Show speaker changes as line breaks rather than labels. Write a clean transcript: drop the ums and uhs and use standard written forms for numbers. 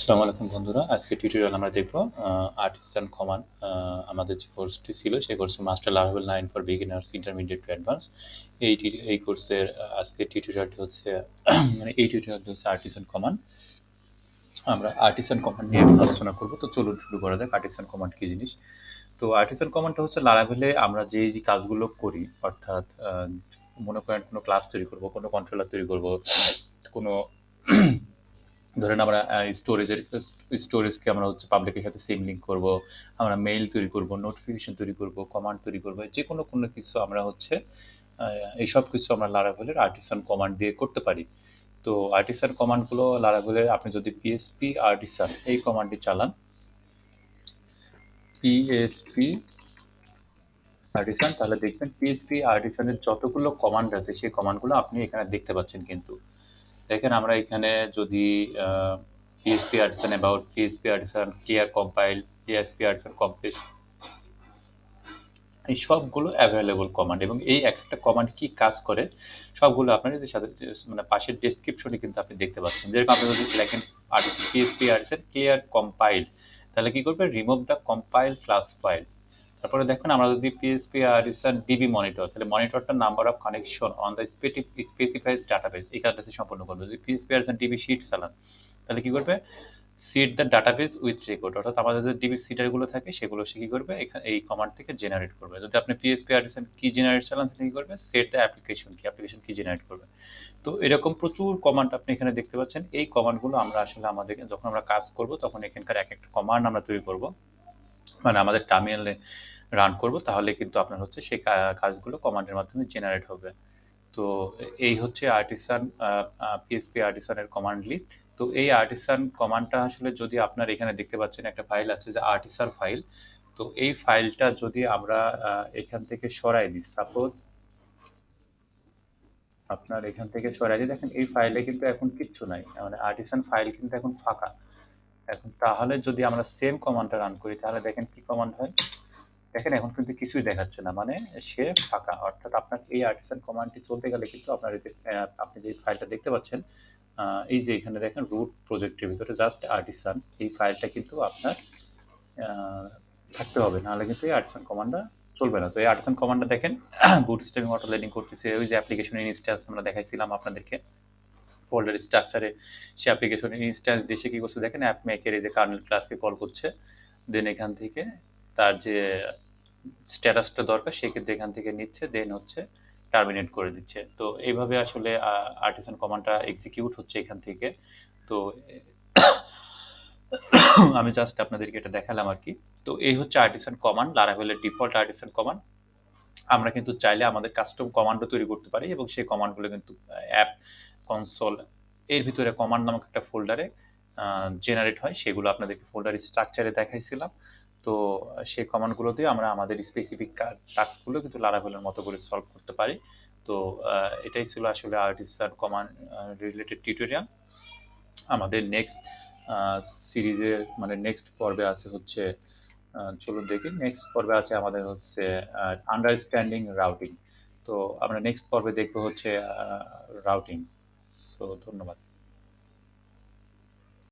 আসসালামু আলাইকুম বন্ধুরা। আজকে টিউটোরিয়াল আমরা দেখব আর্টিসান কমান্ড। আমাদের যে কোর্সটি ছিল সেই কোর্সে master Laravel 9 for beginners, intermediate to advance. এই কোর্সের আজকের টিউটোরিয়ালটি হচ্ছে এই টিউটোরিয়ালটি হচ্ছে আর্টিসান কমান্ড। আমরা আর্টিসান কমান্ড নিয়ে আলোচনা করব। তো চলুন শুরু করা যাক। আর্টিসান কমান্ড কি জিনিস? তো আর্টিসান কমান্ডটা হচ্ছে লারাভেলে আমরা যে কাজগুলো করি, অর্থাৎ মনে করেন কোনো ক্লাস তৈরি করব, কোনো কন্ট্রোলার তৈরি করব, কোনো ধরেন আমরা স্টোরেজকে আমরা হচ্ছে পাবলিকের সাথে সেম লিঙ্ক করব, আমরা মেইল তৈরি করব, নোটিফিকেশন তৈরি করব, কমান্ড তৈরি করব, যে কোনো কিছু আমরা হচ্ছে এইসব কিছু আমরা লারাভেলের আর্টিসান কমান্ড দিয়ে করতে পারি। তো আর্টিসান কমান্ডগুলো লারাভেলের আপনি যদি পিএসপি আর্টিসান এই কমান্ডটি চালান, পিএসপি আর্টিসান, তাহলে দেখবেন পিএসপি আর্টিসানের যতগুলো কমান্ড আছে সেই কমান্ডগুলো আপনি এখানে দেখতে পাচ্ছেন। কিন্তু দেখেন আমরা এখানে যদি PSP artisan about, PSP artisan clear compile, PSP artisan complete, এই সবগুলো অ্যাভেলেবল কমান্ড এবং এই একটা কমান্ড কি কাজ করে সবগুলো আপনার যদি সাথে মানে পাশের ডেসক্রিপশনে কিন্তু আপনি দেখতে পাচ্ছেন। যেরকম আপনি যদি লেখেন artisan PSP artisan clear compile, তাহলে কি করবে? Remove the compile class file. তারপরে দেখেন আমরা যদি পিএসপি আর্টিসান ডিবি মনিটর, তাহলে মনিটরটা number of connection on the specified database এই কাজটা সে সম্পন্ন করবে। যদি পিএসপি আর্টিসান ডিবি শিট চালান, তাহলে কি করবে? Set the database with record, অর্থাৎ আমাদের যে ডিবি সিটারগুলো থাকে সেগুলো সে কি করবে? এই কমান্ড থেকে জেনারেট করবে। যদি আপনি পিএসপি আর্টিসান কি জেনারেট চালান, তাহলে কি করবে? সেট দ্য অ্যাপ্লিকেশন কি জেনারেট করবে। তো এরকম প্রচুর কমান্ড আপনি এখানে দেখতে পাচ্ছেন। এই কমান্ডগুলো আমরা আসলে আমাদের যখন আমরা কাজ করব তখন এখানকার এক একটা কমান্ড আমরা তৈরি করব, মানে আমাদের টার্মিনালে রান করব, তাহলে কিন্তু আপনার হচ্ছে সেই কাজগুলো কমান্ডের মাধ্যমে জেনারেট হবে। তো এই হচ্ছে আর্টিসান পিএসপি আর্টিসানের কমান্ড লিস্ট। তো এই আর্টিসান কমান্ডটা আসলে যদি আপনার এখানে দেখতে পাচ্ছেন একটা ফাইল আছে যে আর্টিসান ফাইল। তো এই ফাইলটা যদি আমরা এখান থেকে সরাই দিই, সাপোজ আপনার এখান থেকে সরাই দিই, দেখেন এই ফাইলে কিন্তু এখন কিচ্ছু নাই, মানে আর্টিসান ফাইল কিন্তু এখন ফাঁকা। এখন তাহলে যদি আমরা সেম কমান্ডটা রান করি, তাহলে দেখেন কি কমান্ড হয়। দেখেন এখন কিন্তু কিছুই দেখাচ্ছে না, মানে সে ফাঁকা। অর্থাৎ আপনার এই আর্টিসান কমান্ডটি চলতে গেলে কিন্তু আপনার এই যে আপনি যে ফাইলটা দেখতে পাচ্ছেন, এই যে এখানে দেখেন রুট প্রজেক্টের ভিতরে জাস্ট আর্টিসান এই ফাইলটা কিন্তু আপনার আহ, থাকতে হবে, নাহলে কিন্তু এই আর্টিসান কমান্ডটা চলবে না। তো এই আর্টিসান কমান্ডটা দেখেন বুটস্ট্র্যাপিং অটো লোডিং করতেছে, ওই যে অ্যাপ্লিকেশনের ইনস্ট্যান্স আমরা দেখাইছিলাম আপনাদেরকে ফোল্ডার স্ট্রাকচারে, সে অ্যাপ্লিকেশনের ইনস্ট্যান্স দেশে কি করছে দেখেন, অ্যাপ মেকের এই যে কার্নেল ক্লাসকে কল করছে, দেন এখান থেকে তার যে স্ট্যাটাসটা দরকার সে কিন্তু এখান থেকে নিচ্ছে, দেন হচ্ছে টার্মিনেট করে দিচ্ছে। তো এইভাবে আসলে আর্টিসান কমান্ডটা এক্সিকিউট হচ্ছে এখান থেকে। তো আমি জাস্ট আপনাদেরকে এটা দেখালাম আর কি। তো এই হচ্ছে আর্টিসান কমান্ড, লারাভেলের ডিফল্ট আর্টিসান কমান্ড। আমরা কিন্তু চাইলে আমাদের কাস্টম কমান্ডও তৈরি করতে পারি এবং সেই কমান্ডগুলো কিন্তু অ্যাপ কনসোল এর ভিতরে কমান্ড নামক একটা ফোল্ডারে জেনারেট হয়। সেগুলো আপনাদেরকে ফোল্ডার স্ট্রাকচারে দেখাইছিলাম। তো সেই কমান্ডগুলো দিয়ে আমরা আমাদের স্পেসিফিক টাস্কগুলো কিন্তু লারাভেলের মতো করে সলভ করতে পারি। তো এটাই ছিল আসলে আর্টিসান কমান্ড রিলেটেড টিউটোরিয়াল। আমাদের নেক্সট সিরিজের মানে নেক্সট পর্বে আছে হচ্ছে, চলুন দেখি, নেক্সট পর্বে আছে আমাদের হচ্ছে আন্ডারস্ট্যান্ডিং রাউটিং। তো আমরা নেক্সট পর্বে দেখবো হচ্ছে রাউটিং। সো ধন্যবাদ।